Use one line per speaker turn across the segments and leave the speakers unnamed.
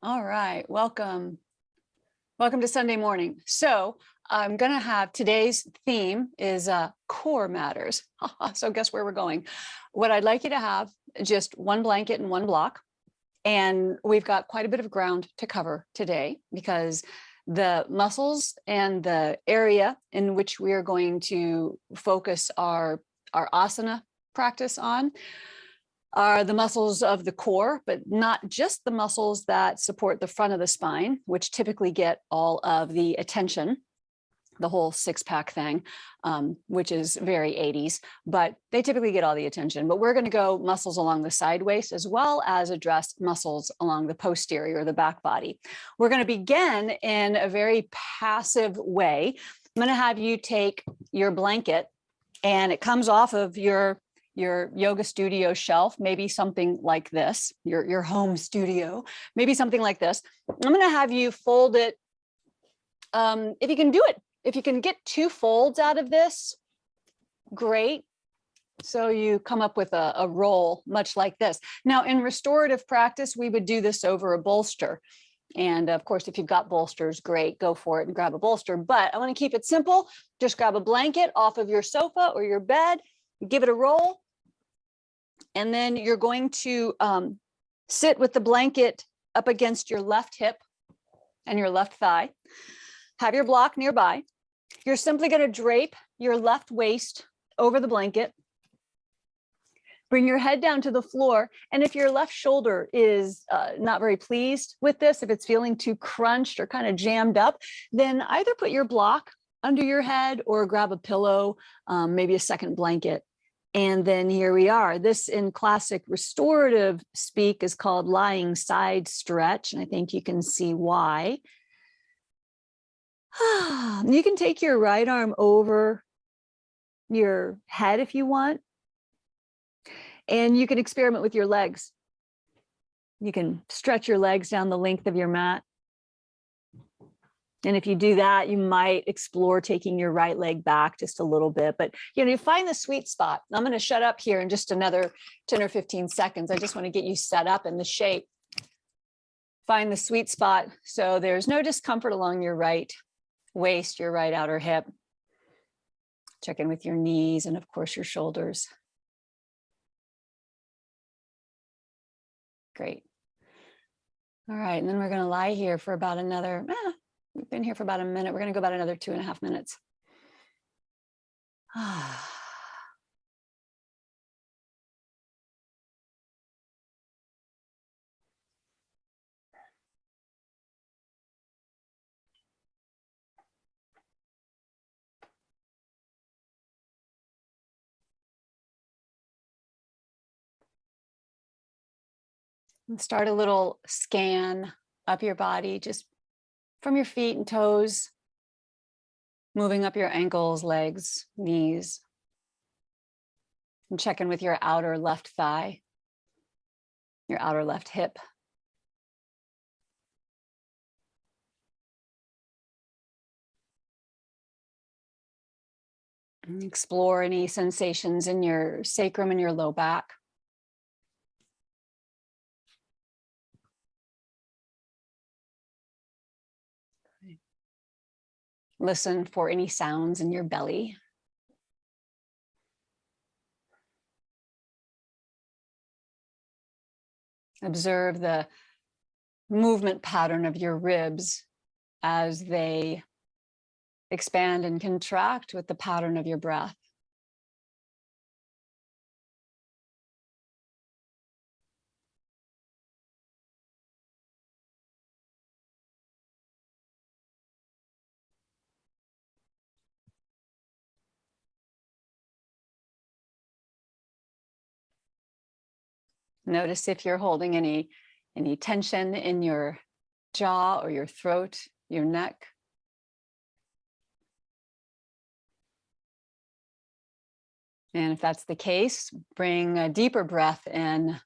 All right, welcome. Welcome to Sunday morning. So I'm going to have today's theme is core matters. So guess where we're going? What I'd like you to have just one blanket and one block. And we've got quite a bit of ground to cover today because the muscles and the area in which we are going to focus our asana practice on are the muscles of the core, but not just the muscles that support the front of the spine, which typically get all of the attention, the whole six-pack thing, which is very 80s, but they typically get all the attention. But we're going to go muscles along the side waist as well as address muscles along the posterior or the back body. We're going to begin in a very passive way. I'm going to have you take your blanket, and it comes off of your yoga studio shelf, maybe something like this, your home studio, maybe something like this. I'm going to have you fold it. If you can do it, if you can get 2 folds out of this, great. So you come up with a roll much like this. Now in restorative practice, we would do this over a bolster. And of course, if you've got bolsters, great, go for it and grab a bolster. But I want to keep it simple. Just grab a blanket off of your sofa or your bed, give it a roll. And then you're going to sit with the blanket up against your left hip and your left thigh. Have your block nearby. You're simply going to drape your left waist over the blanket. Bring your head down to the floor. And if your left shoulder is not very pleased with this, if it's feeling too crunched or kind of jammed up, then either put your block under your head or grab a pillow, maybe a second blanket. And then here we are. This in classic restorative speak is called lying side stretch. And I think you can see why. You can take your right arm over your head if you want. And you can experiment with your legs. You can stretch your legs down the length of your mat. And if you do that, you might explore taking your right leg back just a little bit. But you find the sweet spot. I'm going to shut up here in just another 10 or 15 seconds. I just want to get you set up in the shape. Find the sweet spot so there's no discomfort along your right waist, your right outer hip. Check in with your knees and, of course, your shoulders. Great. All right, and then we're going to lie here for about another, we've been here for about a minute. We're going to go about another 2.5 minutes. And start a little scan up your body, just from your feet and toes, moving up your ankles, legs, knees, and check in with your outer left thigh, your outer left hip. And explore any sensations in your sacrum and your low back. Listen for any sounds in your belly. Observe the movement pattern of your ribs as they expand and contract with the pattern of your breath. Notice if you're holding any tension in your jaw or your throat, your neck. And if that's the case, bring a deeper breath in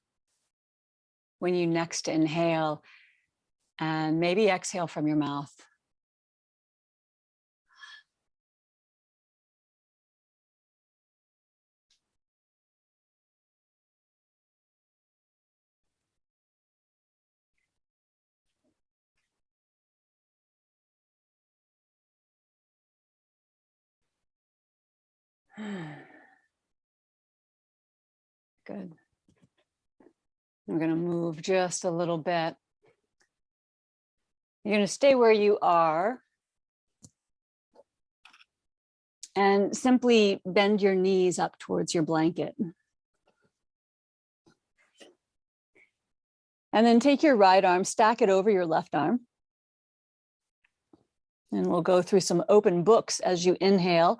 when you next inhale, and maybe exhale from your mouth. Good. We're going to move just a little bit. You're going to stay where you are and simply bend your knees up towards your blanket. And then take your right arm, stack it over your left arm. And we'll go through some open books as you inhale.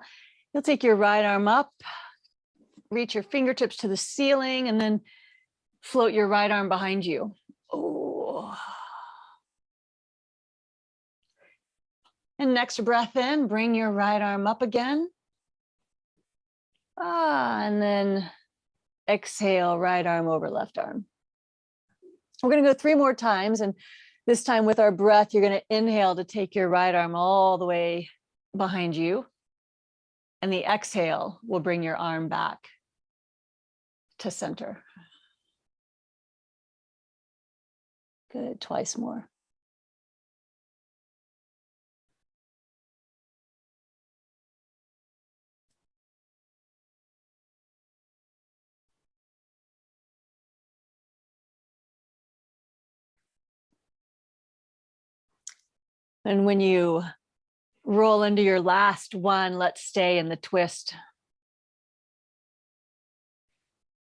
You'll take your right arm up, reach your fingertips to the ceiling, and then float your right arm behind you. Oh. And next breath in, bring your right arm up again. And then exhale, right arm over left arm. We're going to go 3 more times. And this time with our breath, you're going to inhale to take your right arm all the way behind you. And the exhale will bring your arm back to center. Good, twice more. And when you roll into your last one, let's stay in the twist.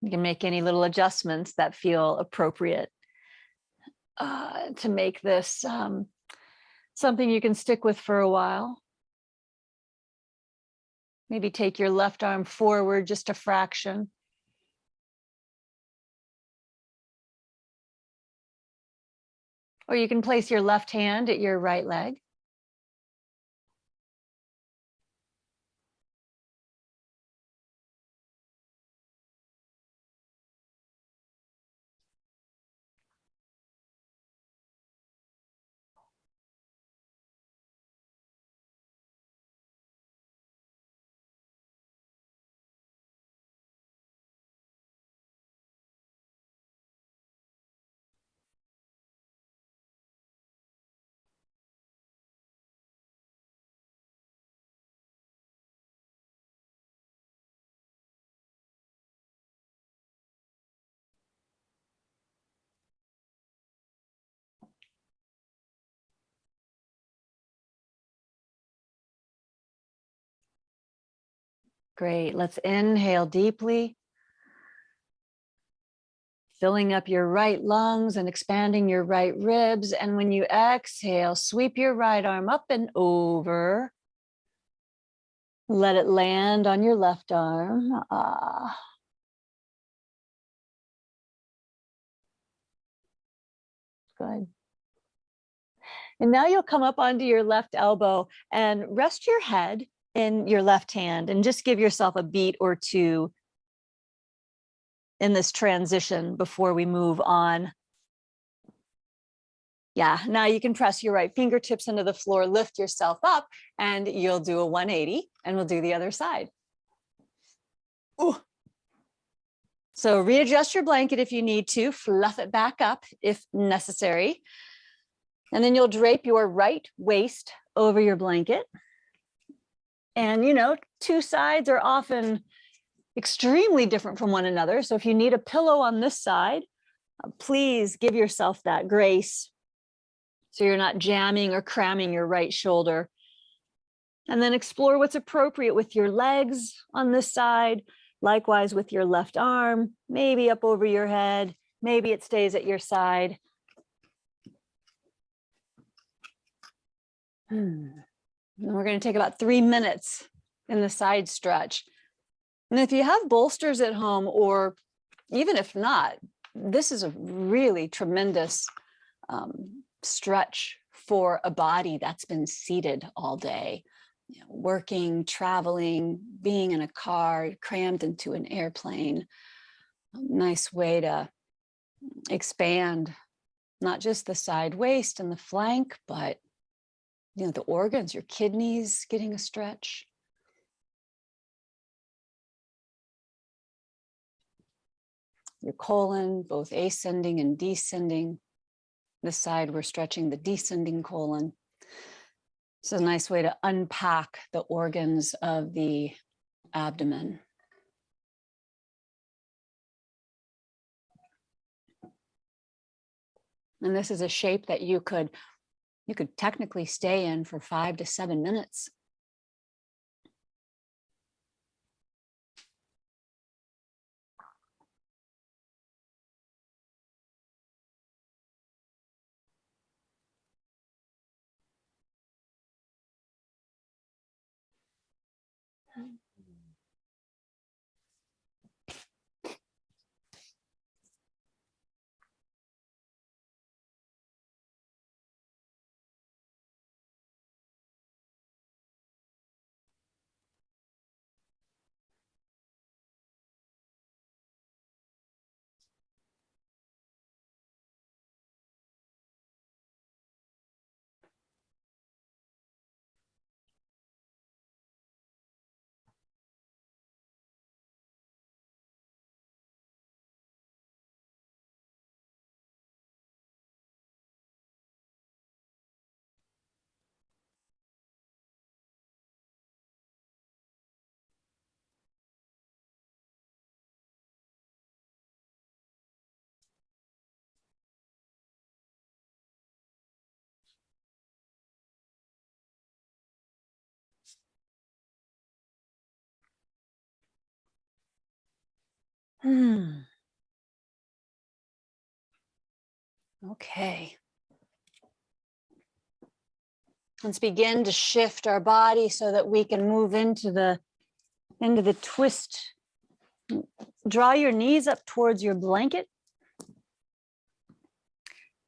You can make any little adjustments that feel appropriate to make this something you can stick with for a while. Maybe take your left arm forward just a fraction. Or you can place your left hand at your right leg. Great. Let's inhale deeply, filling up your right lungs and expanding your right ribs. And when you exhale, sweep your right arm up and over. Let it land on your left arm. Good. And now you'll come up onto your left elbow and rest your head in your left hand and just give yourself a beat or two in this transition before we move on. Yeah, now you can press your right fingertips into the floor, lift yourself up, and you'll do a 180, and we'll do the other side. Ooh. So readjust your blanket if you need to, fluff it back up if necessary. And then you'll drape your right waist over your blanket. And, you know, 2 sides are often extremely different from one another. So if you need a pillow on this side, please give yourself that grace so you're not jamming or cramming your right shoulder. And then explore what's appropriate with your legs on this side, likewise with your left arm, maybe up over your head, maybe it stays at your side. And we're going to take about 3 minutes in the side stretch. And if you have bolsters at home, or even if not, this is a really tremendous stretch for a body that's been seated all day, you know, working, traveling, being in a car, crammed into an airplane. A nice way to expand not just the side waist and the flank, but you know, the organs, your kidneys getting a stretch. Your colon, both ascending and descending. This side, we're stretching the descending colon. It's a nice way to unpack the organs of the abdomen. And this is a shape that you could technically stay in for 5 to 7 minutes. Okay. Let's begin to shift our body so that we can move into the twist. Draw your knees up towards your blanket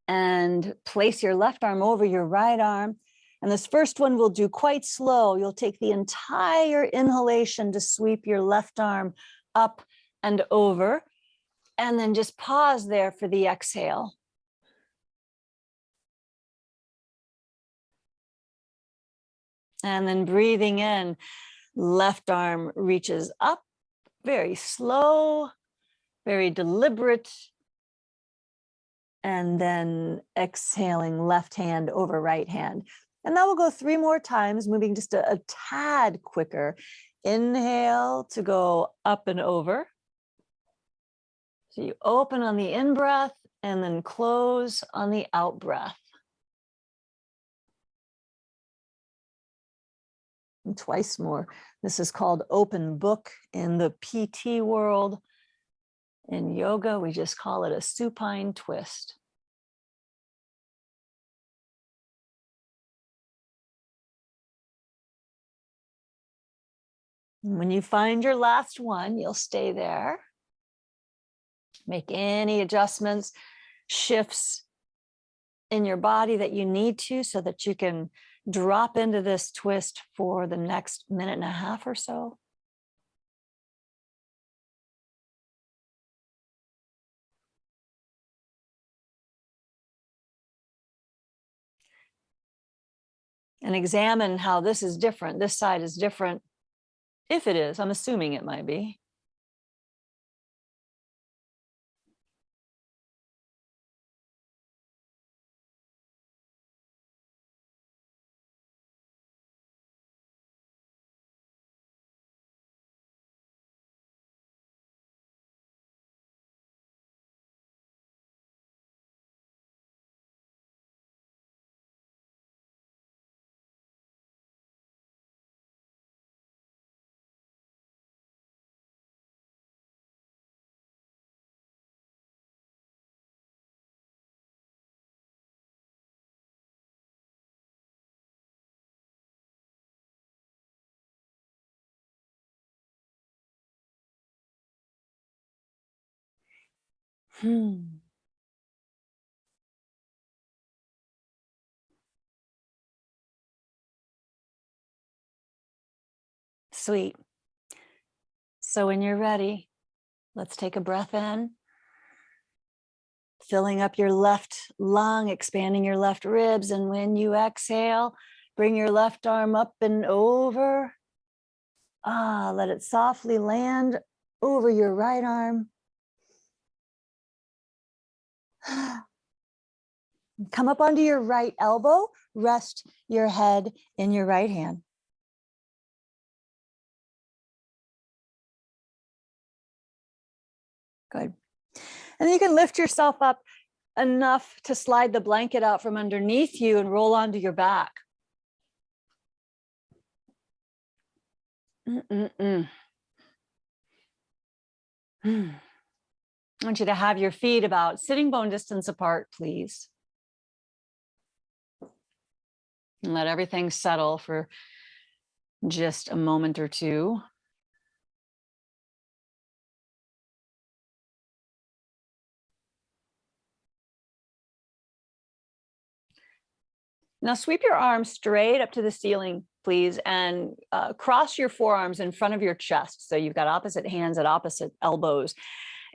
and place your left arm over your right arm. And this first one we'll do quite slow. You'll take the entire inhalation to sweep your left arm up and over, and then just pause there for the exhale. And then breathing in, left arm reaches up, very slow, very deliberate. And then exhaling, left hand over right hand. And that will go 3 more times, moving just a tad quicker. Inhale to go up and over. So you open on the in breath and then close on the out breath. And twice more. This is called open book in the PT world. In yoga, we just call it a supine twist. When you find your last one, you'll stay there. Make any adjustments, shifts in your body that you need to so that you can drop into this twist for the next 1.5 minutes or so. And examine how this is different. This side is different. If it is, I'm assuming it might be. Sweet. So when you're ready, let's take a breath in, filling up your left lung, expanding your left ribs. And when you exhale, bring your left arm up and over. Let it softly land over your right arm. Come up onto your right elbow, rest your head in your right hand. And you can lift yourself up enough to slide the blanket out from underneath you and roll onto your back. I want you to have your feet about sitting bone distance apart, please. And let everything settle for just a moment or two. Now sweep your arms straight up to the ceiling, please, and cross your forearms in front of your chest. So you've got opposite hands at opposite elbows.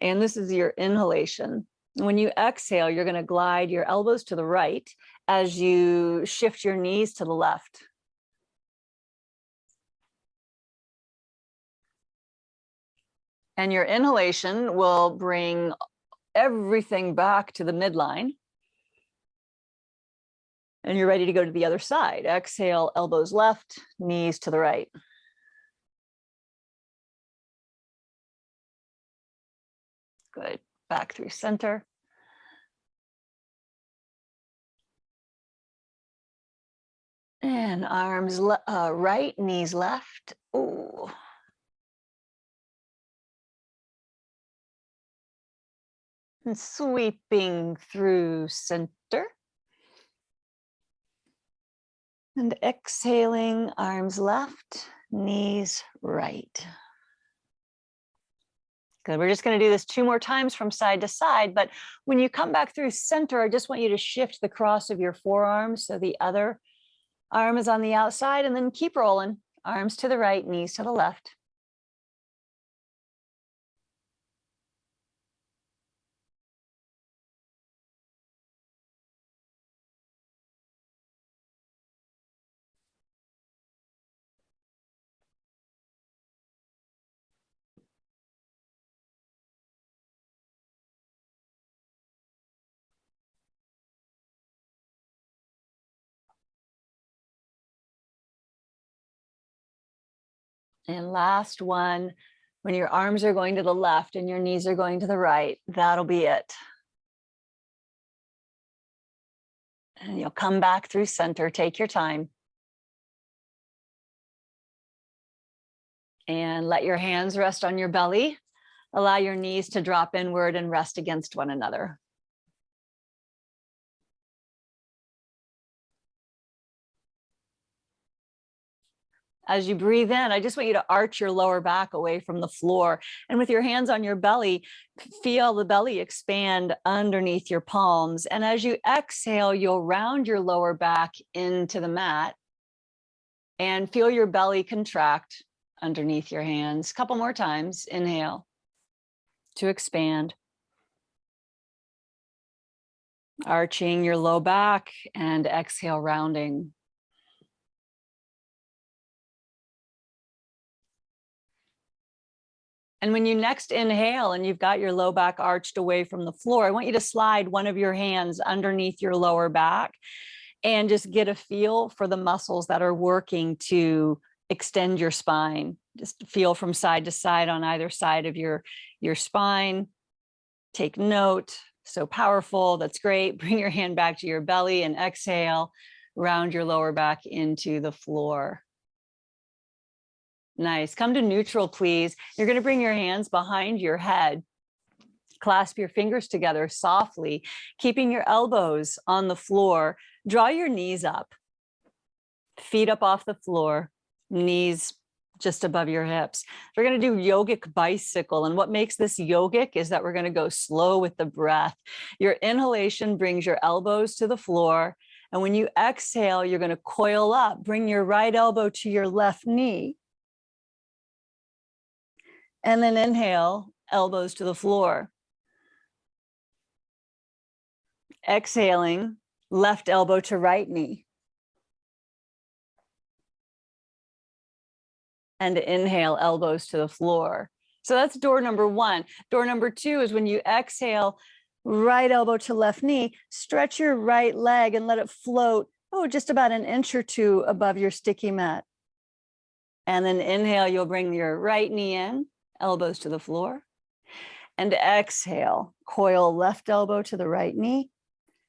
And this is your inhalation. When you exhale, you're going to glide your elbows to the right as you shift your knees to the left. And your inhalation will bring everything back to the midline. And you're ready to go to the other side. Exhale, elbows left, knees to the right. Good. Back through center. And arms right, knees left. Ooh. And sweeping through center. And exhaling, arms left, knees right. Good. We're just going to do this 2 more times from side to side. But when you come back through center, I just want you to shift the cross of your forearms so the other arm is on the outside, and then keep rolling. Arms to the right, knees to the left. And last one, when your arms are going to the left and your knees are going to the right, that'll be it. And you'll come back through center, take your time. And let your hands rest on your belly. Allow your knees to drop inward and rest against one another. As you breathe in, I just want you to arch your lower back away from the floor. And with your hands on your belly, feel the belly expand underneath your palms. And as you exhale, you'll round your lower back into the mat and feel your belly contract underneath your hands. A couple more times. Inhale to expand. Arching your low back, and exhale, rounding. And when you next inhale and you've got your low back arched away from the floor, I want you to slide one of your hands underneath your lower back and just get a feel for the muscles that are working to extend your spine. Just feel from side to side on either side of your spine. Take note. So powerful. That's great. Bring your hand back to your belly and exhale. Round your lower back into the floor. Nice. Come to neutral, please. You're going to bring your hands behind your head. Clasp your fingers together softly, keeping your elbows on the floor. Draw your knees up. Feet up off the floor. Knees just above your hips. We're going to do yogic bicycle. And what makes this yogic is that we're going to go slow with the breath. Your inhalation brings your elbows to the floor. And when you exhale, you're going to coil up. Bring your right elbow to your left knee. And then inhale, elbows to the floor. Exhaling, left elbow to right knee. And inhale, elbows to the floor. So that's door number 1. Door number 2 is when you exhale, right elbow to left knee, stretch your right leg and let it float, just about an inch or 2 above your sticky mat. And then inhale, you'll bring your right knee in, elbows to the floor. And exhale, coil left elbow to the right knee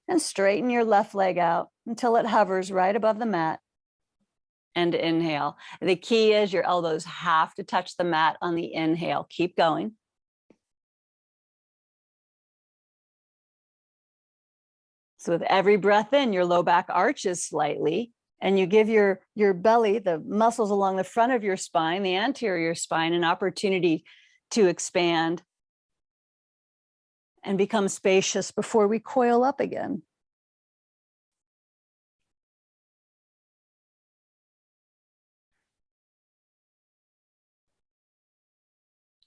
and straighten your left leg out until it hovers right above the mat. And inhale. The key is your elbows have to touch the mat on the inhale. Keep going. So with every breath in, your low back arches slightly, and you give your belly, the muscles along the front of your spine, the anterior spine, an opportunity to expand and become spacious before we coil up again.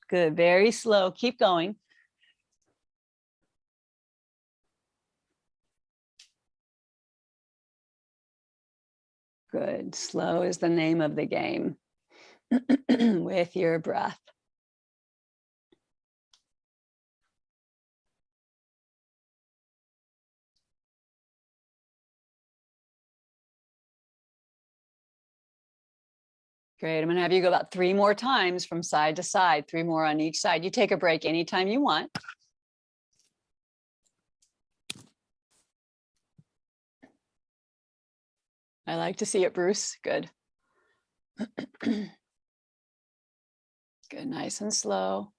Good, very slow, keep going. Good, slow is the name of the game with your breath. Great, I'm gonna have you go about 3 more times from side to side, 3 more on each side. You take a break anytime you want. I like to see it, Bruce. Good. Good, nice and slow.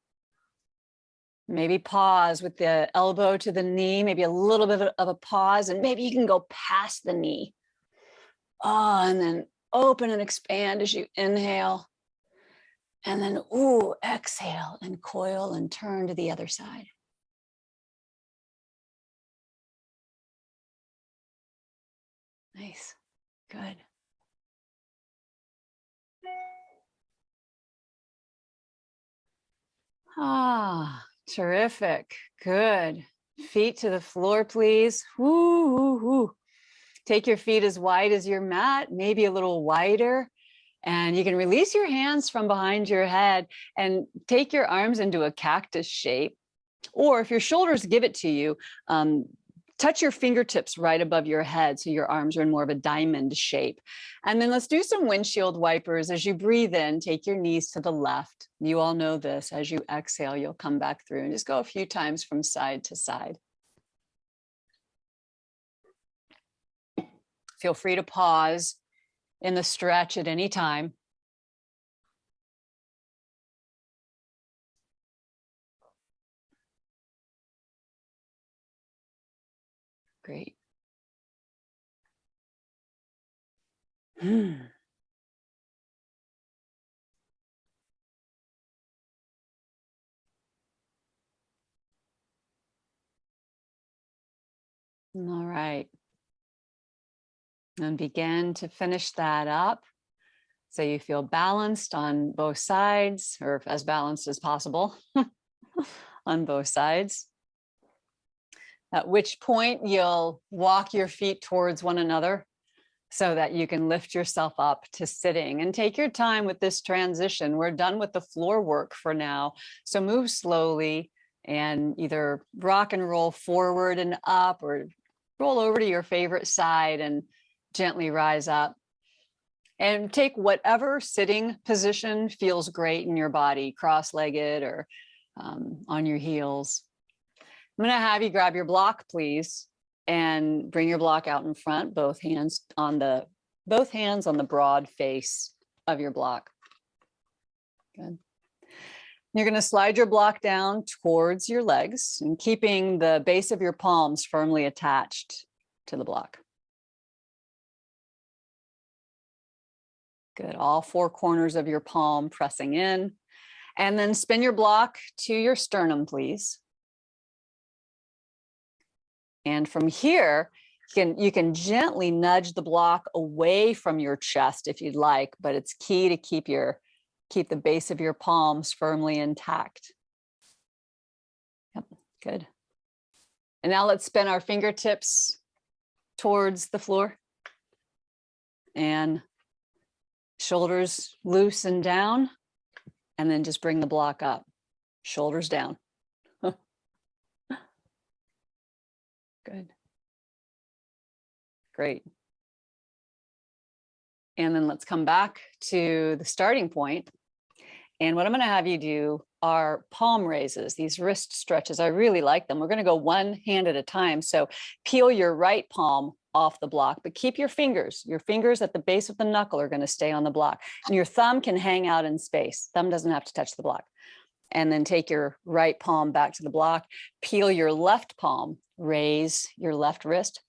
Maybe pause with the elbow to the knee, maybe a little bit of a pause, and maybe you can go past the knee. Oh, and then open and expand as you inhale. And then, ooh, exhale and coil and turn to the other side. Nice, good. Ah, terrific, good. Feet to the floor, please. Woo, woo, woo. Take your feet as wide as your mat, maybe a little wider. And you can release your hands from behind your head and take your arms into a cactus shape. Or if your shoulders give it to you, touch your fingertips right above your head so your arms are in more of a diamond shape. And then let's do some windshield wipers. As you breathe in, take your knees to the left. You all know this. As you exhale, you'll come back through and just go a few times from side to side. Feel free to pause in the stretch at any time. Great. All right. And begin to finish that up. So you feel balanced on both sides, or as balanced as possible on both sides. At which point you'll walk your feet towards one another so that you can lift yourself up to sitting, and take your time with this transition. We're done with the floor work for now. So move slowly and either rock and roll forward and up, or roll over to your favorite side and gently rise up. And take whatever sitting position feels great in your body, cross-legged or on your heels. I'm going to have you grab your block, please, and bring your block out in front, both hands on the broad face of your block. Good. You're going to slide your block down towards your legs and keeping the base of your palms firmly attached to the block. Good, all 4 corners of your palm pressing in. And then spin your block to your sternum, please. And from here, you can gently nudge the block away from your chest if you'd like, but it's key to keep the base of your palms firmly intact. Yep, good. And now let's spin our fingertips towards the floor. And shoulders loose and down, and then just bring the block up, shoulders down. Good. Great. And then let's come back to the starting point. And what I'm going to have you do are palm raises, these wrist stretches. I really like them. We're going to go one hand at a time. So peel your right palm off the block, but keep your fingers at the base of the knuckle are going to stay on the block. And your thumb can hang out in space. Thumb doesn't have to touch the block. And then take your right palm back to the block, peel your left palm, raise your left wrist,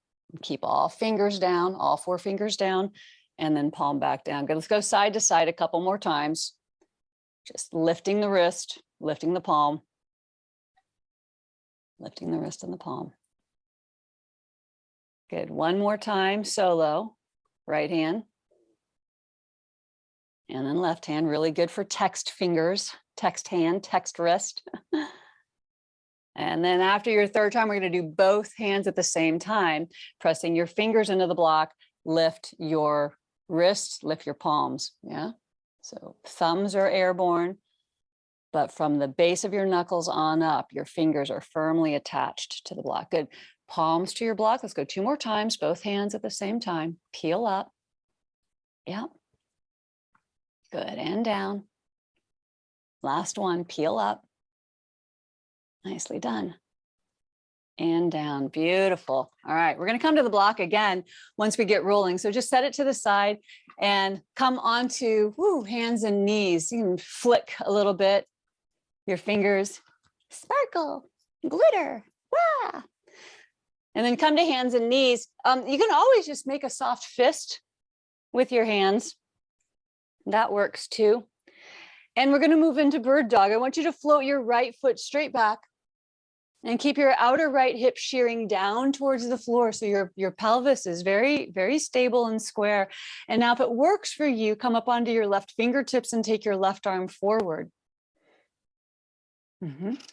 keep all fingers down, all 4 fingers down, and then palm back down. Good. Let's go side to side a couple more times. Just lifting the wrist, lifting the palm, lifting the wrist and the palm. Good. One more time, solo, right hand. And then left hand, really good for text fingers, text hand, text wrist. And then after your third time, we're going to do both hands at the same time, pressing your fingers into the block, lift your wrists, lift your palms. Yeah. So thumbs are airborne, but from the base of your knuckles on up, your fingers are firmly attached to the block. Good. Palms to your block. Let's go 2 more times, both hands at the same time. Peel up. Yeah. Good. And down. Last one, peel up. Nicely done. And down. Beautiful. All right, we're going to come to the block again once we get rolling. So just set it to the side and come onto hands and knees. You can flick a little bit. Your fingers sparkle, glitter. Wah! And then come to hands and knees. You can always just make a soft fist with your hands. That works too. And we're going to move into bird dog. I want you to float your right foot straight back and keep your outer right hip shearing down towards the floor. So your pelvis is very, very stable and square. And now if it works for you, come up onto your left fingertips and take your left arm forward.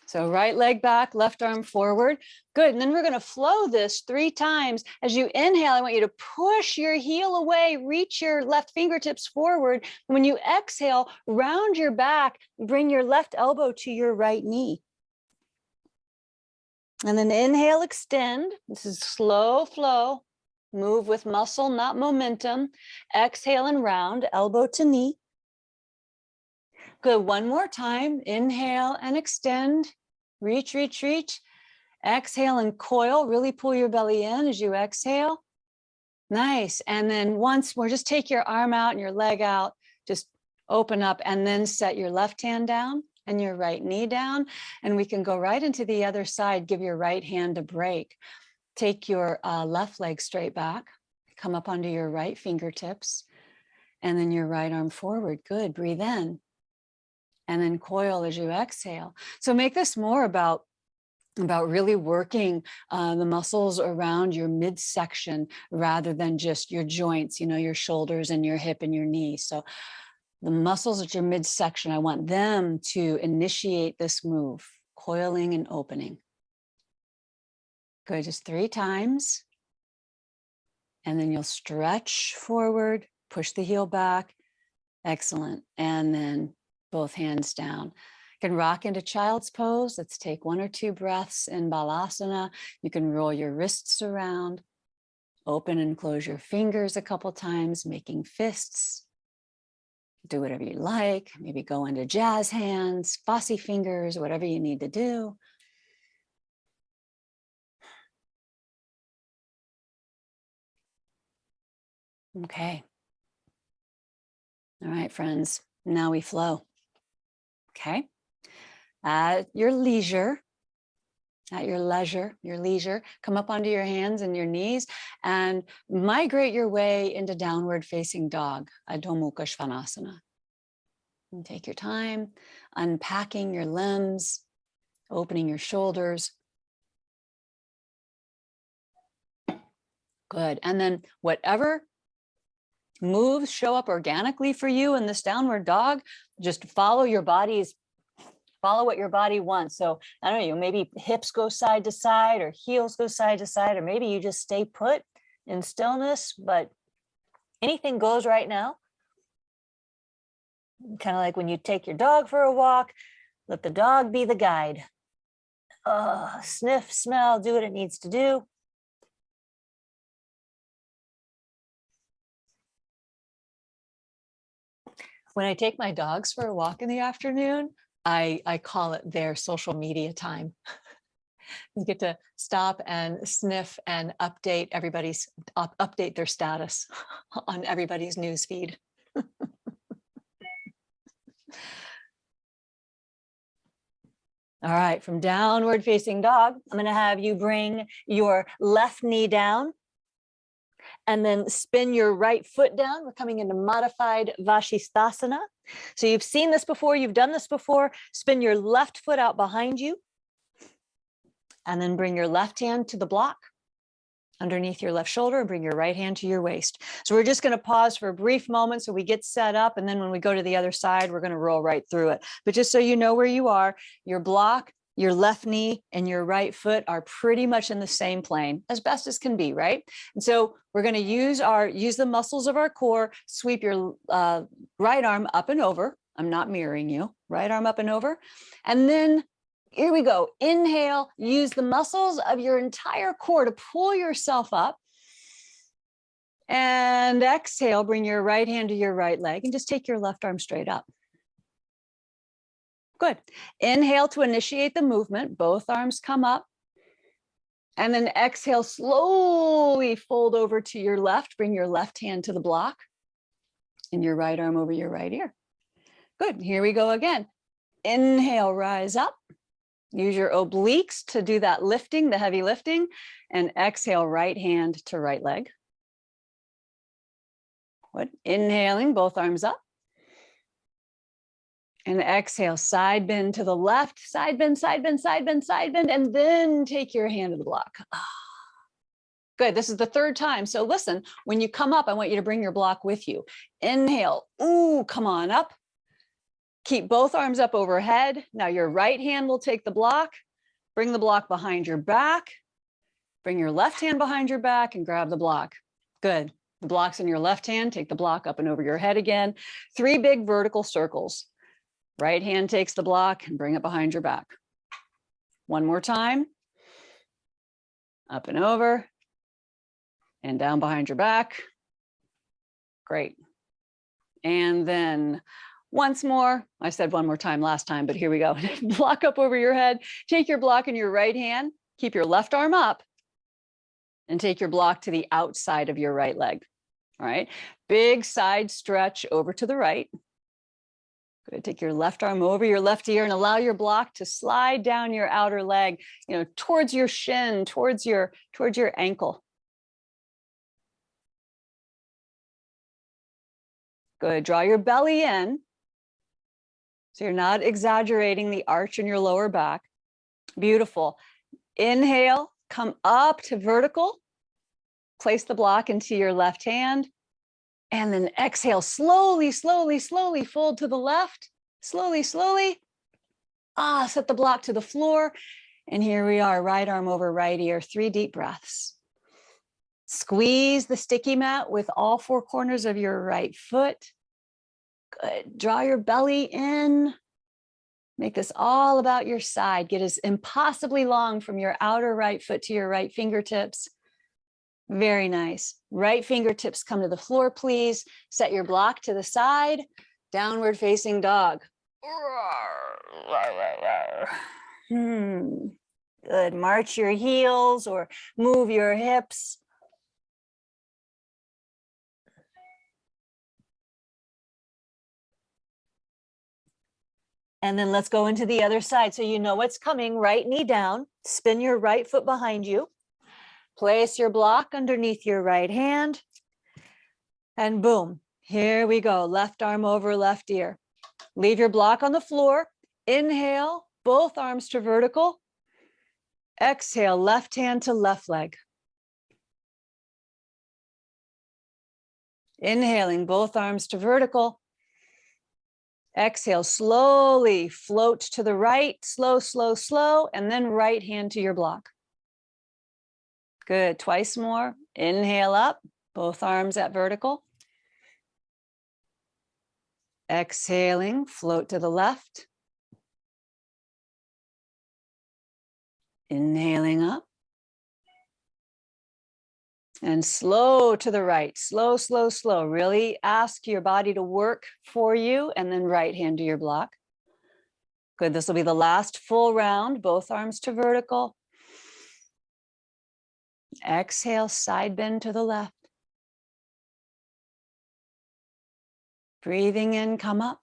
So right leg back, left arm forward. Good. And then we're going to flow this 3 times. As you inhale, I want you to push your heel away, reach your left fingertips forward. When you exhale, round your back, bring your left elbow to your right knee. And then inhale, extend. This is slow flow. Move with muscle, not momentum. Exhale and round, elbow to knee. Good. One more time. Inhale and extend. Reach, reach, reach. Exhale and coil. Really pull your belly in as you exhale. Nice. And then once more, just take your arm out and your leg out. Just open up and then set your left hand down and your right knee down. And we can go right into the other side. Give your right hand a break. Take your left leg straight back. Come up onto your right fingertips. And then your right arm forward. Good. Breathe in. And then coil as you exhale. So make this more about really working the muscles around your midsection rather than just your joints, your shoulders and your hip and your knee. So the muscles at your midsection, I want them to initiate this move, coiling and opening. Good, just 3 times. And then you'll stretch forward, push the heel back. Excellent. And then both hands down. You can rock into child's pose. Let's take 1 or 2 breaths in Balasana. You can roll your wrists around, open and close your fingers a couple times, making fists. Do whatever you like. Maybe go into jazz hands, fussy fingers, whatever you need to do. Okay. All right, friends. Now we flow. Okay. At your leisure, come up onto your hands and your knees and migrate your way into downward facing dog, Adho Mukha Svanasana. And take your time, unpacking your limbs, opening your shoulders. Good. And then whatever moves show up organically for you in this downward dog, just follow what your body wants. So I don't know, maybe hips go side to side or heels go side to side, or maybe you just stay put in stillness, but anything goes right now. Kind of like when you take your dog for a walk, let the dog be the guide. Sniff, smell, do what it needs to do. When I take my dogs for a walk in the afternoon, I call it their social media time. You get to stop and sniff and update update their status on everybody's news feed. All right, from downward facing dog, I'm going to have you bring your left knee down and then spin your right foot down. We're coming into modified Vashisthasana. So you've seen this before, you've done this before. Spin your left foot out behind you and then bring your left hand to the block underneath your left shoulder and bring your right hand to your waist. So we're just going to pause for a brief moment so we get set up. And then when we go to the other side, we're going to roll right through it. But just so you know where you are, your block, your left knee and your right foot are pretty much in the same plane as best as can be, right? And so we're going to use the muscles of our core, sweep your right arm up and over. I'm not mirroring you, right arm up and over. And then here we go. Inhale, use the muscles of your entire core to pull yourself up. And exhale, bring your right hand to your right leg and just take your left arm straight up. Good. Inhale to initiate the movement. Both arms come up. And then exhale, slowly fold over to your left. Bring your left hand to the block and your right arm over your right ear. Good. Here we go again. Inhale, rise up. Use your obliques to do that lifting, the heavy lifting, and exhale, right hand to right leg. Good. Inhaling, both arms up. And exhale, side bend to the left, side bend, side bend, side bend, side bend, and then take your hand to the block. Good, this is the third time. So listen, when you come up, I want you to bring your block with you. Inhale, ooh, come on up. Keep both arms up overhead. Now your right hand will take the block. Bring the block behind your back. Bring your left hand behind your back and grab the block. Good. The block's in your left hand. Take the block up and over your head again. 3 big vertical circles. Right hand takes the block and bring it behind your back. One more time. Up and over. And down behind your back. Great. And then once more, I said one more time last time, but here we go. Block up over your head. Take your block in your right hand. Keep your left arm up. And take your block to the outside of your right leg. All right. Big side stretch over to the right. Good. Take your left arm over your left ear and allow your block to slide down your outer leg, towards your shin, towards your ankle. Good. Draw your belly in. So you're not exaggerating the arch in your lower back. Beautiful. Inhale, come up to vertical. Place the block into your left hand. And then exhale, slowly, slowly, slowly fold to the left. Slowly, slowly. Set the block to the floor. And here we are, right arm over right ear. 3 deep breaths. Squeeze the sticky mat with all 4 corners of your right foot. Good. Draw your belly in. Make this all about your side. Get as impossibly long from your outer right foot to your right fingertips. Very nice. Right fingertips come to the floor, please. Set your block to the side. Downward facing dog. Good. March your heels or move your hips. And then let's go into the other side. So you know what's coming. Right knee down. Spin your right foot behind you. Place your block underneath your right hand. And boom, here we go. Left arm over left ear. Leave your block on the floor. Inhale, both arms to vertical. Exhale, left hand to left leg. Inhaling, both arms to vertical. Exhale, slowly float to the right, slow, slow, slow, and then right hand to your block. Good. Twice more. Inhale up, both arms at vertical. Exhaling, float to the left. Inhaling up. And slow to the right, slow, slow, slow. Really ask your body to work for you, and then right hand to your block. Good, this will be the last full round, both arms to vertical. Exhale, side bend to the left. Breathing in, come up.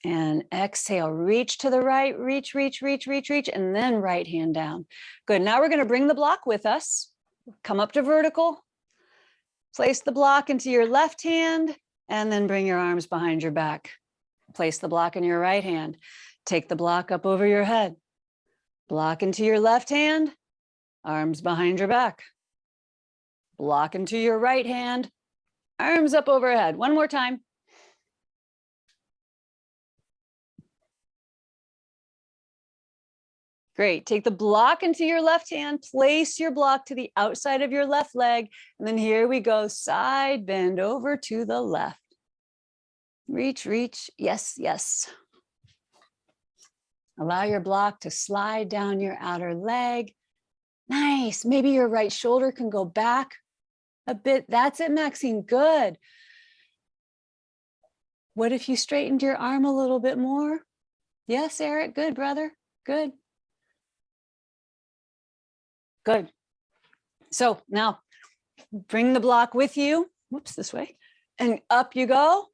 And exhale, reach to the right, reach, reach, reach, reach, reach, and then right hand down. Good, now we're gonna bring the block with us. Come up to vertical. Place the block into your left hand, and then bring your arms behind your back. Place the block in your right hand. Take the block up over your head. Block into your left hand, arms behind your back. Block into your right hand, arms up overhead. One more time. Great. Take the block into your left hand, place your block to the outside of your left leg, and then here we go, side bend over to the left. Reach, reach, yes, yes. Allow your block to slide down your outer leg. Nice. Maybe your right shoulder can go back a bit. That's it, Maxine. Good. What if you straightened your arm a little bit more? Yes, Eric. Good, brother. Good. Good. So now bring the block with you. Whoops, this way. And up you go.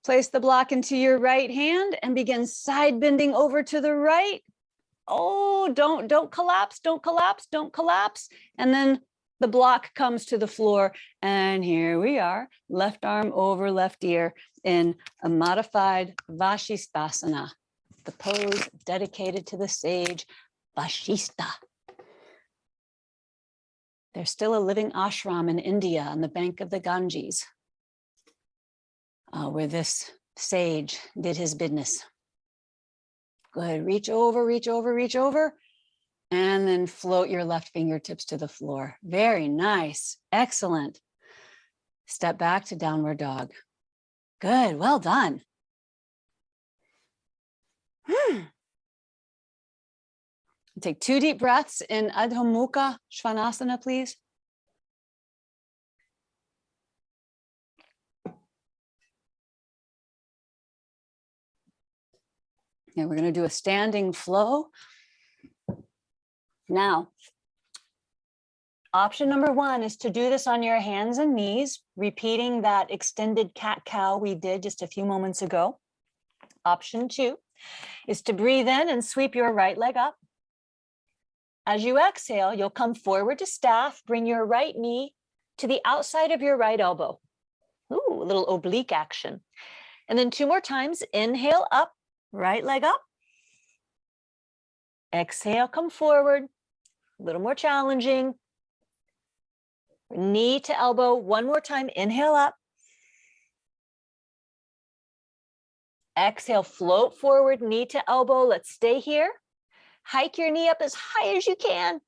Place the block into your right hand and begin side bending over to the right. Oh, don't collapse, don't collapse, don't collapse. And then the block comes to the floor. And here we are, left arm over left ear in a modified Vashisthasana, the pose dedicated to the sage Vashista. There's still a living ashram in India on the bank of the Ganges, where this sage did his business. Good, reach over, reach over, reach over, and then float your left fingertips to the floor. Very nice, excellent. Step back to downward dog. Good, well done. Take 2 deep breaths in Adho Mukha Svanasana, please. And we're going to do a standing flow. Now, option number 1 is to do this on your hands and knees, repeating that extended cat-cow we did just a few moments ago. Option 2 is to breathe in and sweep your right leg up. As you exhale, you'll come forward to staff, bring your right knee to the outside of your right elbow. Ooh, a little oblique action. And then 2 more times, inhale up, right leg up. Exhale, come forward, a little more challenging. Knee to elbow, 1 more time, inhale up. Exhale, float forward, knee to elbow, let's stay here. Hike your knee up as high as you can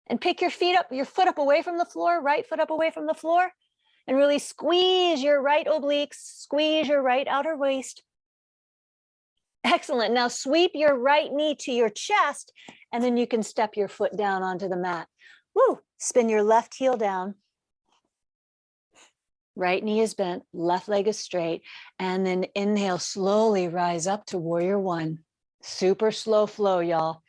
and pick your foot up away from the floor, right foot up away from the floor, and really squeeze your right obliques, squeeze your right outer waist. Excellent. Now sweep your right knee to your chest, and then you can step your foot down onto the mat. Woo! Spin your left heel down. Right knee is bent, left leg is straight, and then inhale, slowly rise up to warrior 1. Super slow flow, y'all.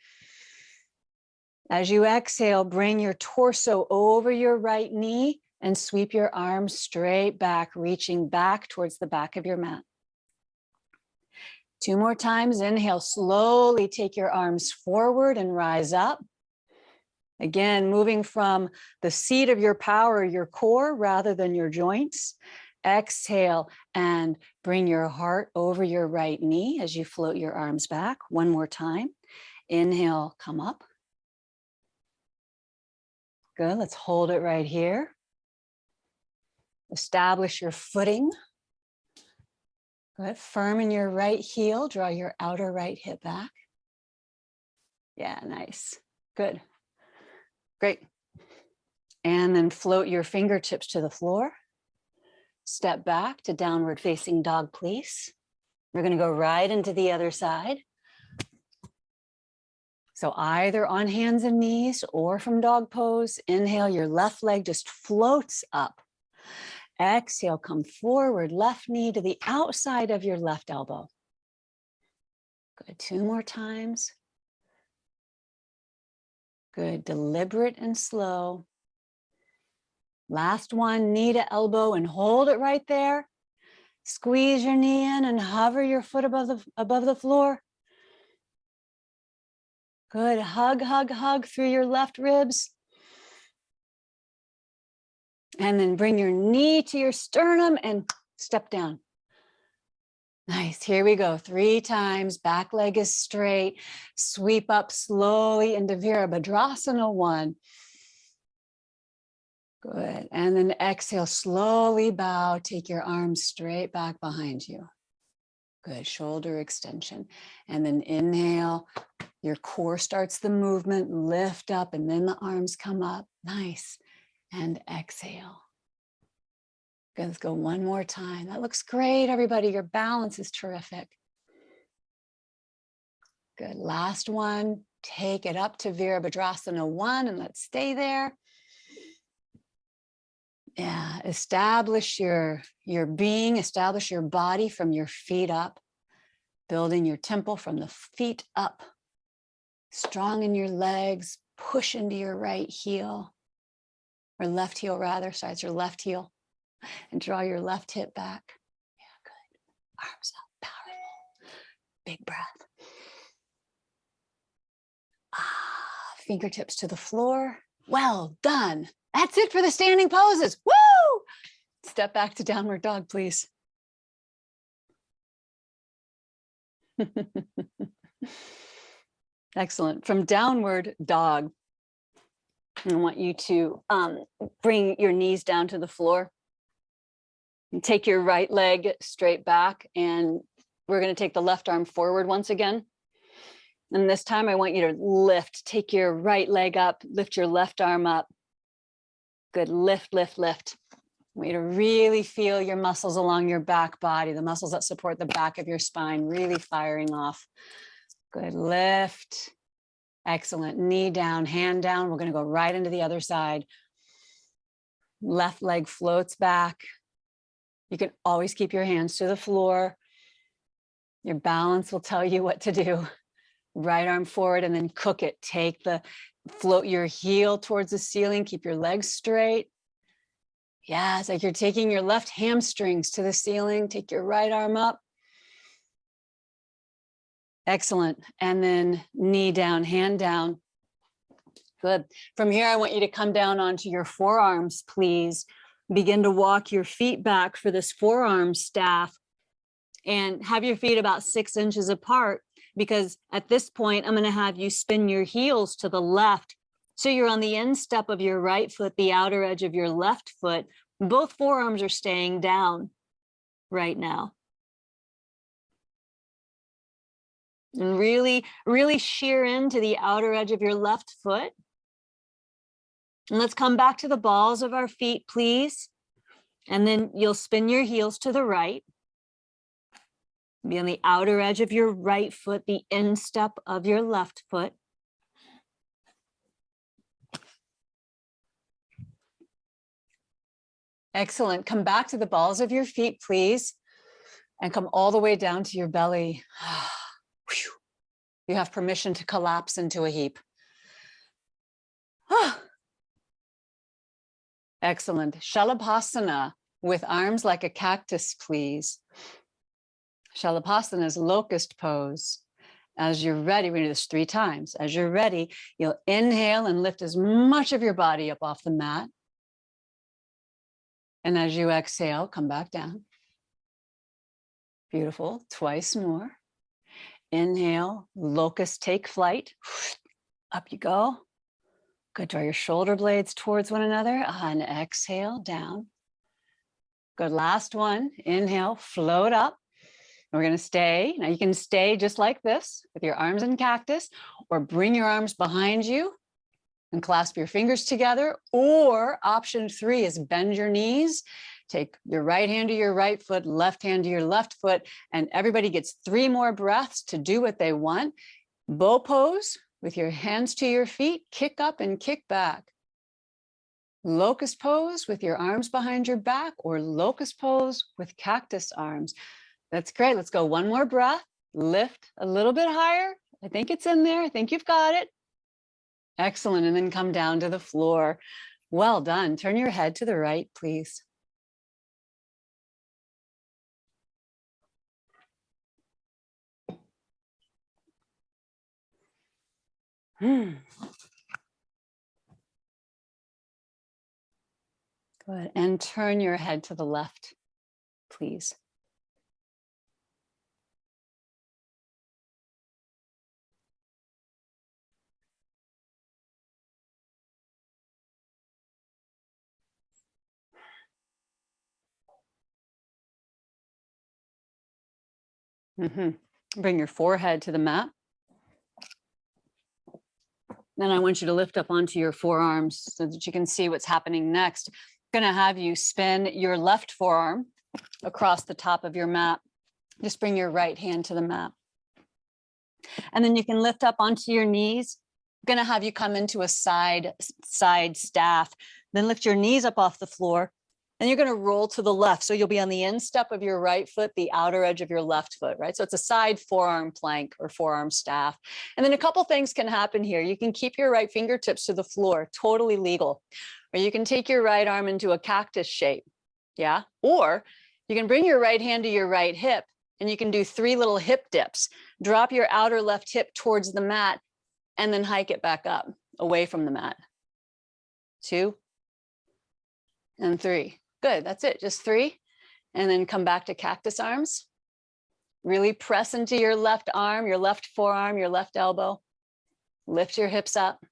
As you exhale, bring your torso over your right knee and sweep your arms straight back, reaching back towards the back of your mat. 2 more times. Inhale, slowly take your arms forward and rise up. Again, moving from the seat of your power, your core, rather than your joints. Exhale and bring your heart over your right knee as you float your arms back. 1 more time. Inhale, come up. Good, let's hold it right here. Establish your footing. Good, firm in your right heel, draw your outer right hip back. Yeah, nice, good, great. And then float your fingertips to the floor. Step back to downward facing dog, please. We're gonna go right into the other side. So either on hands and knees or from dog pose, inhale, your left leg just floats up. Exhale, come forward, left knee to the outside of your left elbow. Good, 2 more times. Good, deliberate and slow. Last one, knee to elbow and hold it right there. Squeeze your knee in and hover your foot above the floor. Good, hug, hug, hug through your left ribs. And then bring your knee to your sternum and step down. Nice, here we go, 3 times, back leg is straight. Sweep up slowly into Virabhadrasana 1. Good, and then exhale, slowly bow, take your arms straight back behind you. Good, shoulder extension. And then inhale, your core starts the movement, lift up, and then the arms come up. Nice, and exhale. Good, let's go one more time. That looks great, everybody. Your balance is terrific. Good, last one. Take it up to Virabhadrasana 1 and let's stay there. Yeah, establish your being, establish your body from your feet up, building your temple from the feet up, strong in your legs, push into your right heel, or left heel rather, sorry, it's your left heel, and draw your left hip back. Yeah, good. Arms up, powerful. Big breath. Fingertips to the floor. Well done. That's it for the standing poses. Woo! Step back to downward dog, please. Excellent. From downward dog, I want you to bring your knees down to the floor. And take your right leg straight back, and we're going to take the left arm forward once again. And this time I want you to lift. Take your right leg up, lift your left arm up. Good, lift, lift, lift. I want you to really feel your muscles along your back body, the muscles that support the back of your spine, really firing off. Good, lift. Excellent, knee down, hand down. We're gonna go right into the other side. Left leg floats back. You can always keep your hands to the floor. Your balance will tell you what to do. Right arm forward and then cook it. Float your heel towards the ceiling, keep your legs straight. Yeah, it's like you're taking your left hamstrings to the ceiling, take your right arm up. Excellent, and then knee down, hand down. Good. From here, I want you to come down onto your forearms, please. Begin to walk your feet back for this forearm staff and have your feet about 6 inches apart. Because at this point, I'm going to have you spin your heels to the left. So you're on the instep of your right foot, the outer edge of your left foot. Both forearms are staying down right now. And really, really shear into the outer edge of your left foot. And let's come back to the balls of our feet, please. And then you'll spin your heels to the right. Be on the outer edge of your right foot, the instep of your left foot. Excellent. Come back to the balls of your feet, please. And come all the way down to your belly. You have permission to collapse into a heap. Excellent. Shalabhasana with arms like a cactus, please. Shalabhasana is locust pose. As you're ready, we're going to do this 3 times. As you're ready, you'll inhale and lift as much of your body up off the mat. And as you exhale, come back down. Beautiful. Twice more. Inhale, locust, take flight. Up you go. Good. Draw your shoulder blades towards one another. And exhale, down. Good. Last one. Inhale, float up. We're going to stay. Now you can stay just like this with your arms in cactus, or bring your arms behind you and clasp your fingers together. Or option 3 is bend your knees. Take your right hand to your right foot, left hand to your left foot, and everybody gets 3 more breaths to do what they want. Bow pose with your hands to your feet, kick up and kick back. Locust pose with your arms behind your back, or locust pose with cactus arms. That's great. Let's go one more breath. Lift a little bit higher. I think it's in there. I think you've got it. Excellent. And then come down to the floor. Well done. Turn your head to the right, please. Good. And turn your head to the left, please. Bring your forehead to the mat. Then I want you to lift up onto your forearms so that you can see what's happening next. I'm going to have you spin your left forearm across the top of your mat. Just bring your right hand to the mat. And then you can lift up onto your knees. I'm going to have you come into a side staff. Then lift your knees up off the floor. And you're going to roll to the left. So you'll be on the instep of your right foot, the outer edge of your left foot, right? So it's a side forearm plank or forearm staff. And then a couple things can happen here. You can keep your right fingertips to the floor, totally legal. Or you can take your right arm into a cactus shape, yeah? Or you can bring your right hand to your right hip and you can do 3 little hip dips. Drop your outer left hip towards the mat and then hike it back up, away from the mat. 2 and 3. Good, that's it, just 3. And then come back to cactus arms. Really press into your left arm, your left forearm, your left elbow. Lift your hips up.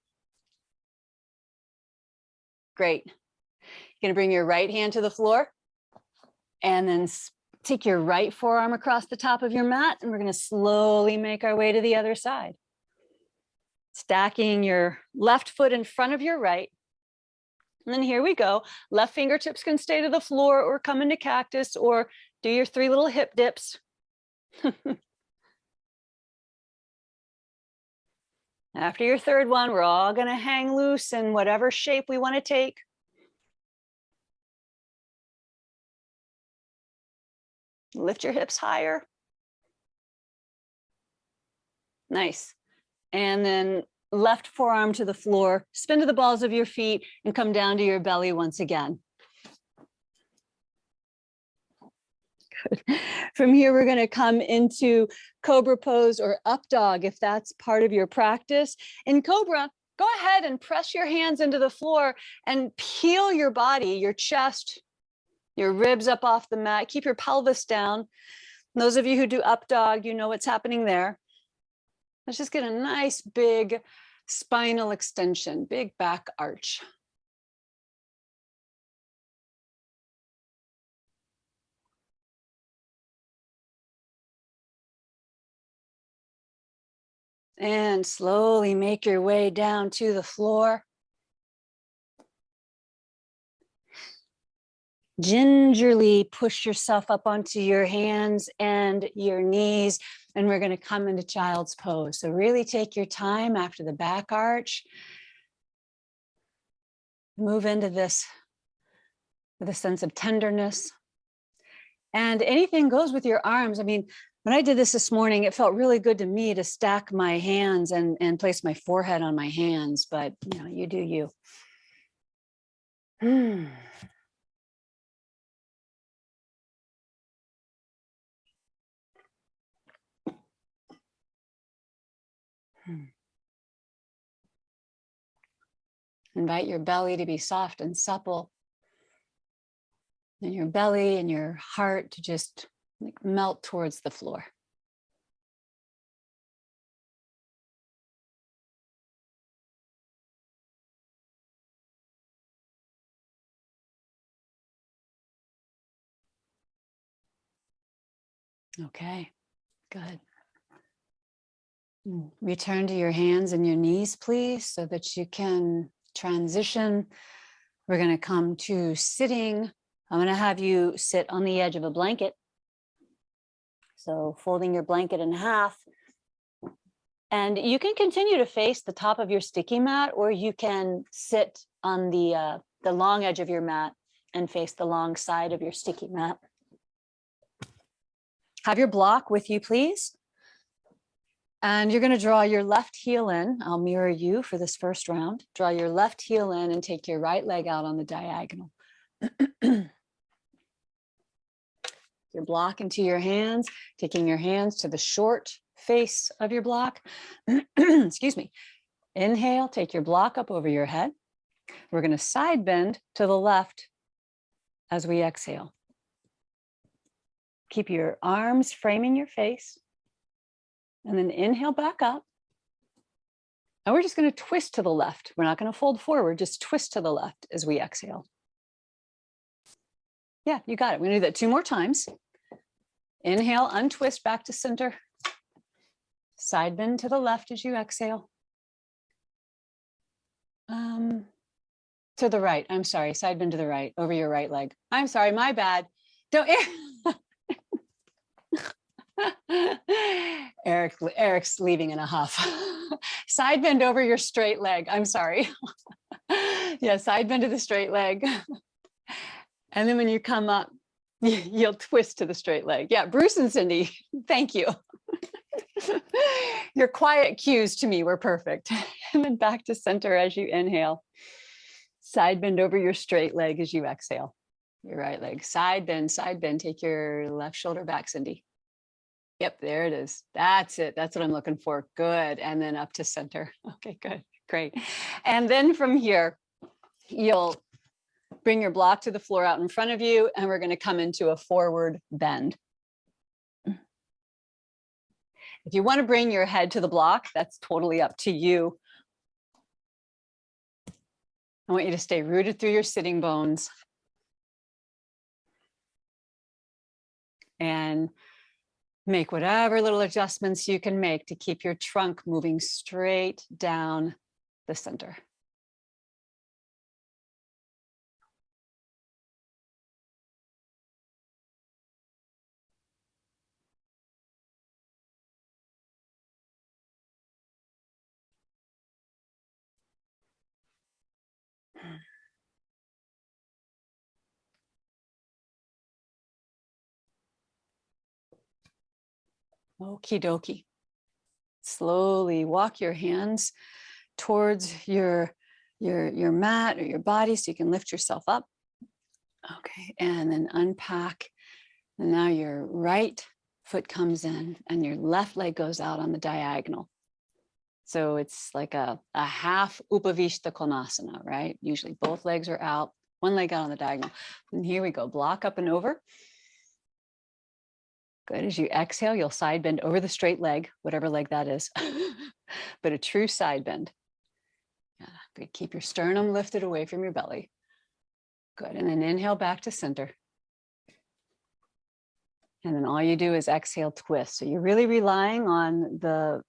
Great. You're gonna bring your right hand to the floor and then take your right forearm across the top of your mat, and we're gonna slowly make our way to the other side. Stacking your left foot in front of your right. And then here we go. Left fingertips can stay to the floor or come into cactus or do your 3 little hip dips. After your third one, we're all going to hang loose in whatever shape we want to take. Lift your hips higher. Nice. And then left forearm to the floor, spin to the balls of your feet and come down to your belly once again. Good. From here, we're going to come into cobra pose or up dog if that's part of your practice. In cobra, go ahead and press your hands into the floor and peel your body, your chest, your ribs up off the mat. Keep your pelvis down. And those of you who do up dog, you know what's happening there. Let's just get a nice big spinal extension, big back arch. And slowly make your way down to the floor. Gingerly push yourself up onto your hands and your knees, and we're going to come into child's pose. So really take your time after the back arch. Move into this with a sense of tenderness. And anything goes with your arms. I mean, when I did this morning, it felt really good to me to stack my hands and place my forehead on my hands, but you know, you do you. Invite your belly to be soft and supple, and your belly and your heart to just like melt towards the floor. Okay, good. Return to your hands and your knees, please, so that you can transition. We're going to come to sitting. I'm going to have you sit on the edge of a blanket. So folding your blanket in half And you can continue to face the top of your sticky mat, or you can sit on the long edge of your mat and face the long side of your sticky mat. Have your block with you, please. And you're going to draw your left heel in. I'll mirror you for this first round. Draw your left heel in and take your right leg out on the diagonal. Your block into your hands, taking your hands to the short face of your block. Excuse me. Inhale, take your block up over your head. We're going to side bend to the left as we exhale. Keep your arms framing your face. And then inhale back up. And we're just going to twist to the left. We're not going to fold forward, just twist to the left as we exhale. Yeah, you got it. We're going to do that 2 more times. Inhale, untwist back to center. Side bend to the left as you exhale. To the right. I'm sorry. Side bend to the right, over your right leg. I'm sorry, my bad. Don't. Eric's leaving in a huff. Side bend over your straight leg. I'm sorry. Yeah, side bend to the straight leg. And then when you come up, you'll twist to the straight leg. Yeah, Bruce and Cindy, thank you. Your quiet cues to me were perfect. And then back to center as you inhale. Side bend over your straight leg as you exhale. Your right leg. Side bend, side bend. Take your left shoulder back, Cindy. Yep, there it is. That's it. That's what I'm looking for. Good. And then up to center. Okay, good. Great. And then from here, you'll bring your block to the floor out in front of you, and we're going to come into a forward bend. If you want to bring your head to the block, that's totally up to you. I want you to stay rooted through your sitting bones. And make whatever little adjustments you can make to keep your trunk moving straight down the center. Okie dokie. Slowly walk your hands towards your mat or your body so you can lift yourself up. Okay, and then unpack. And now your right foot comes in and your left leg goes out on the diagonal. So it's like a half Upavishta Konasana, right? Usually both legs are out, one leg out on the diagonal. And here we go, block up and over. Good. As you exhale, you'll side bend over the straight leg, whatever leg that is, but a true side bend. Yeah, good. Keep your sternum lifted away from your belly. Good. And then inhale back to center. And then all you do is exhale, twist. So you're really relying on the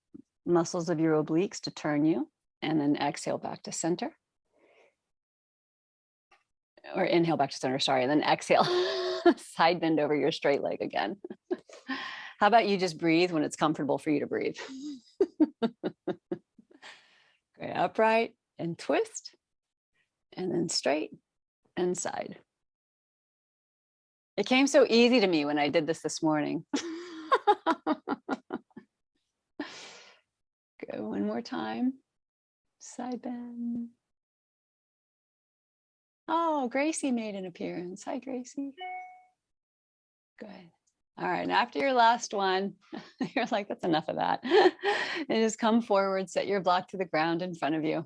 muscles of your obliques to turn you, and then exhale back to center. Or inhale back to center, sorry, and then exhale, side bend over your straight leg again. How about you just breathe when it's comfortable for you to breathe? Great, upright and twist, and then straight and side. It came so easy to me when I did this morning. Go one more time. Side bend. Oh, Gracie made an appearance. Hi, Gracie. Good. All right, and after your last one, you're like, that's enough of that. And just come forward, set your block to the ground in front of you.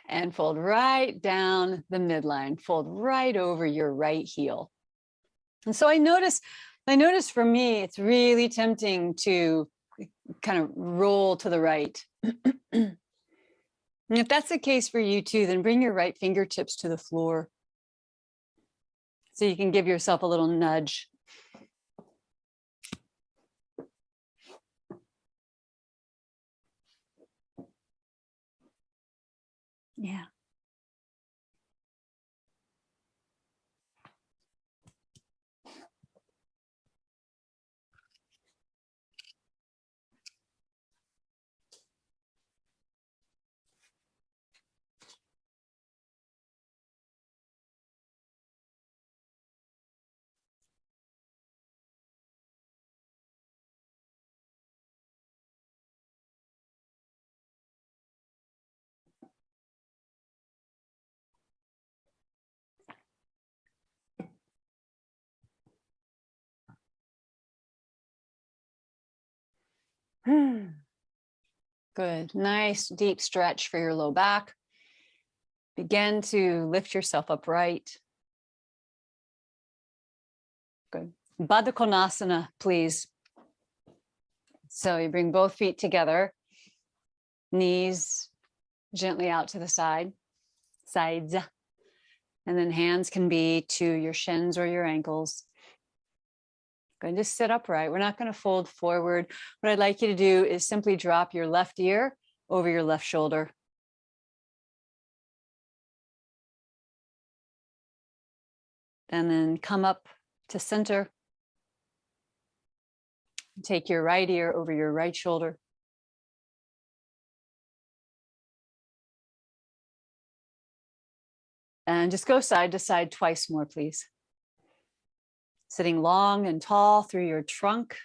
And fold right down the midline, fold right over your right heel. And so I notice for me, it's really tempting to kind of roll to the right. And if that's the case for you too, then bring your right fingertips to the floor so you can give yourself a little nudge. Yeah. Good. Nice deep stretch for your low back. Begin to lift yourself upright. Good. Baddha Konasana, please. So you bring both feet together, knees gently out to the sides, and then hands can be to your shins or your ankles. Good. Just sit upright. We're not going to fold forward. What I'd like you to do is simply drop your left ear over your left shoulder. And then come up to center. Take your right ear over your right shoulder. And just go side to side twice more, please. Sitting long and tall through your trunk.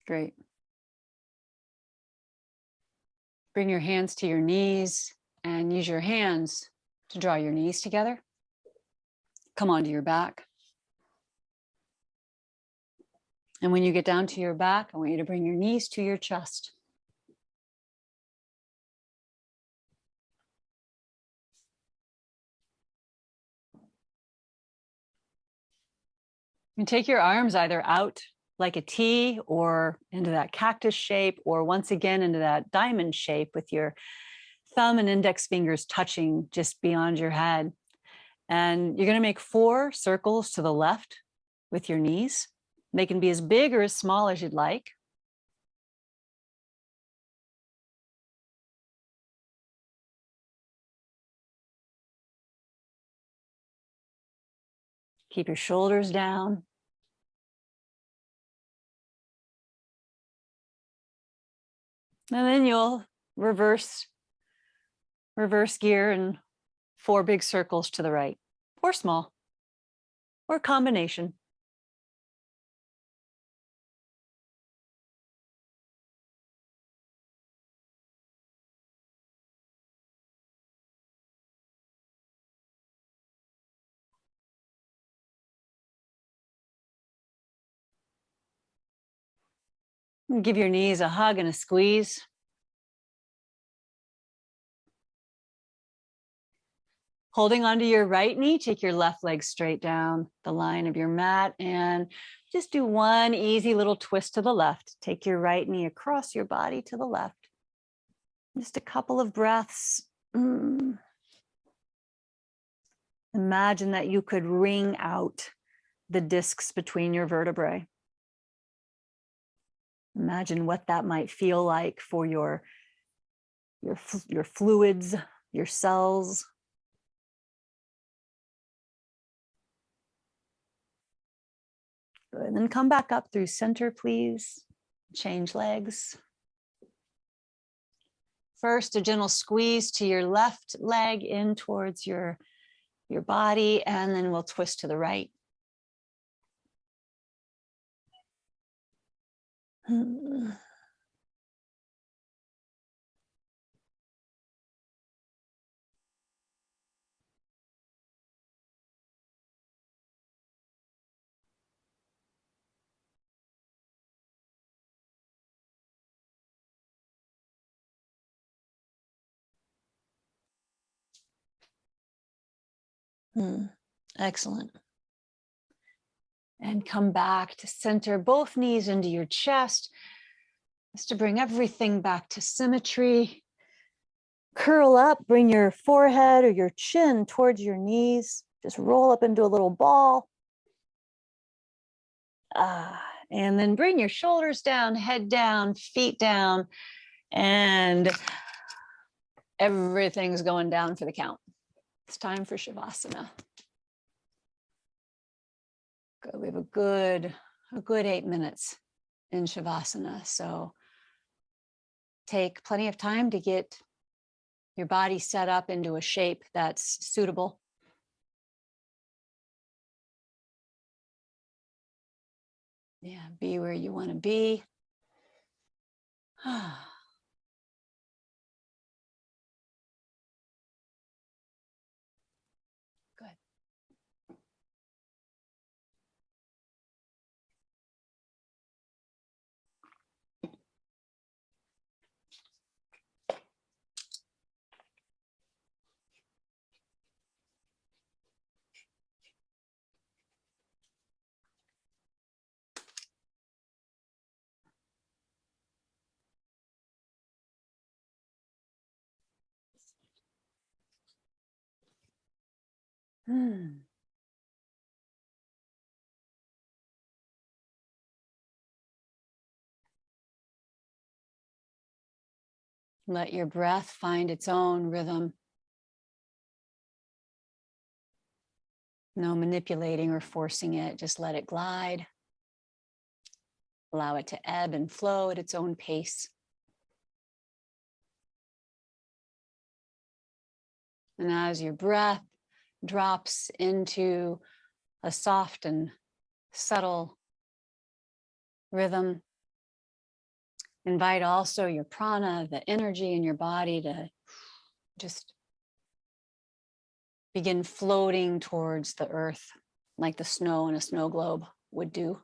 Great. Bring your hands to your knees and use your hands to draw your knees together. Come onto your back. And when you get down to your back, I want you to bring your knees to your chest. You take your arms either out like a T or into that cactus shape, or once again into that diamond shape with your thumb and index fingers touching just beyond your head. And you're going to make 4 circles to the left with your knees. They can be as big or as small as you'd like. Keep your shoulders down. And then you'll reverse gear and 4 big circles to the right, or small, or a combination. Give your knees a hug and a squeeze. Holding onto your right knee, take your left leg straight down the line of your mat and just do one easy little twist to the left. Take your right knee across your body to the left. Just a couple of breaths. Imagine that you could wring out the discs between your vertebrae. Imagine what that might feel like for your fluids, your cells. Good. And then come back up through center, please. Change legs. First, a gentle squeeze to your left leg in towards your body, and then we'll twist to the right. Excellent. And come back to center, both knees into your chest, just to bring everything back to symmetry. Curl up, bring your forehead or your chin towards your knees. Just roll up into a little ball. And then bring your shoulders down, head down, feet down, and everything's going down for the count. It's time for Shavasana. Good. We have a good 8 minutes in Shavasana. So take plenty of time to get your body set up into a shape that's suitable. Yeah, be where you want to be. Good. Hmm. Let your breath find its own rhythm. No manipulating or forcing it, just let it glide. Allow it to ebb and flow at its own pace. And as your breath drops into a soft and subtle rhythm, invite also your prana, the energy in your body, to just begin floating towards the earth like the snow in a snow globe would do.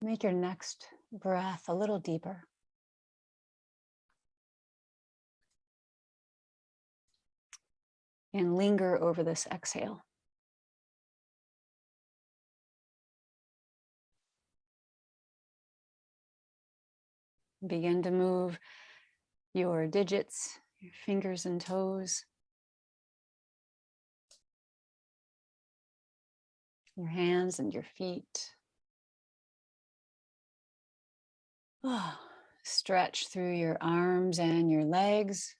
Make your next breath a little deeper. And linger over this exhale. Begin to move your digits, your fingers and toes, your hands and your feet. Oh, stretch through your arms and your legs.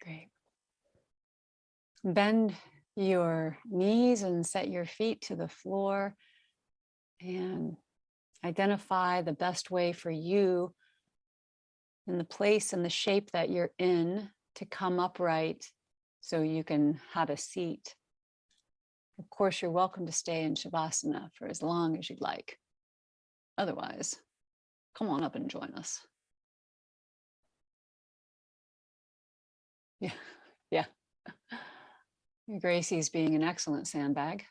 Great. Bend your knees and set your feet to the floor and identify the best way for you in the place and the shape that you're in to come upright so you can have a seat. Of course, you're welcome to stay in Shavasana for as long as you'd like. Otherwise, come on up and join us. Yeah, yeah. Gracie's being an excellent sandbag.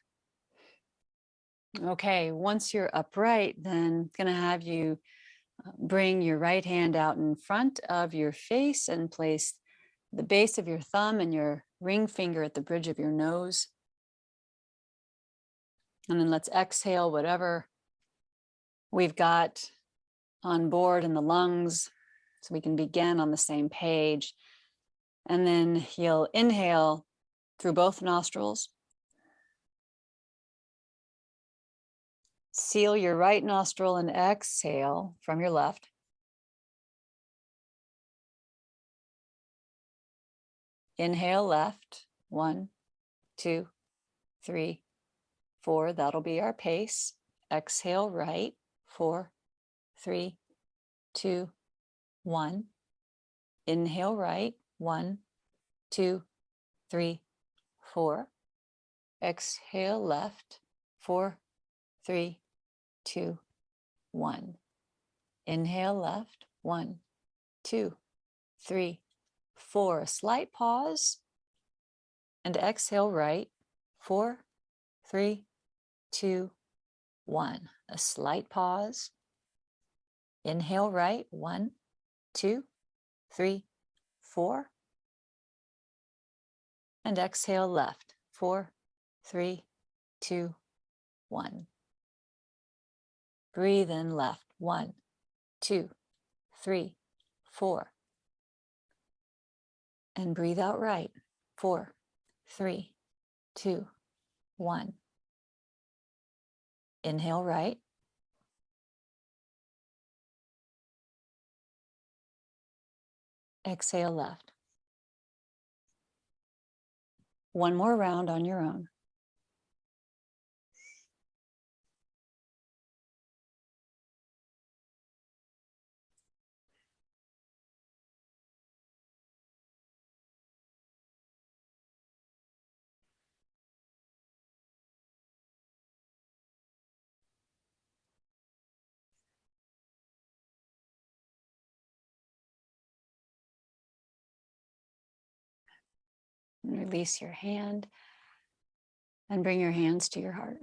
Okay, once you're upright, then gonna have you bring your right hand out in front of your face and place the base of your thumb and your ring finger at the bridge of your nose. And then let's exhale whatever we've got on board in the lungs so we can begin on the same page. And then you'll inhale through both nostrils. Seal your right nostril and exhale from your left. Inhale left, 1, 2, 3, 4. That'll be our pace. Exhale right, 4, 3, 2, 1. Inhale right, 1, 2, 3, 4. Exhale left, 4, 3, 2, 1. Inhale left, 1, 2, 3, 4. A slight pause. And exhale right, 4, 3, 2, 1. A slight pause. Inhale right, 1, 2, 3, 4. And exhale left, 4, 3, 2, 1. Breathe in left, 1, 2, 3, 4. And breathe out right, 4, 3, 2, 1. Inhale right. Exhale left. One more round on your own. And release your hand and bring your hands to your heart.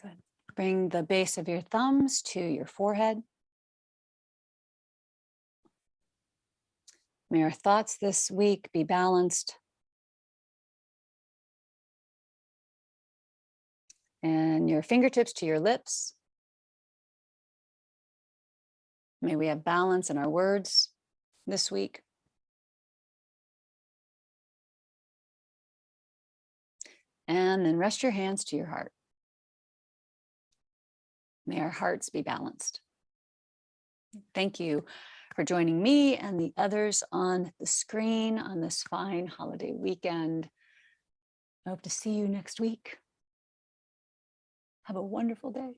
Good. Bring the base of your thumbs to your forehead. May our thoughts this week be balanced. And your fingertips to your lips. May we have balance in our words this week. And then rest your hands to your heart. May our hearts be balanced. Thank you for joining me and the others on the screen on this fine holiday weekend. I hope to see you next week. Have a wonderful day.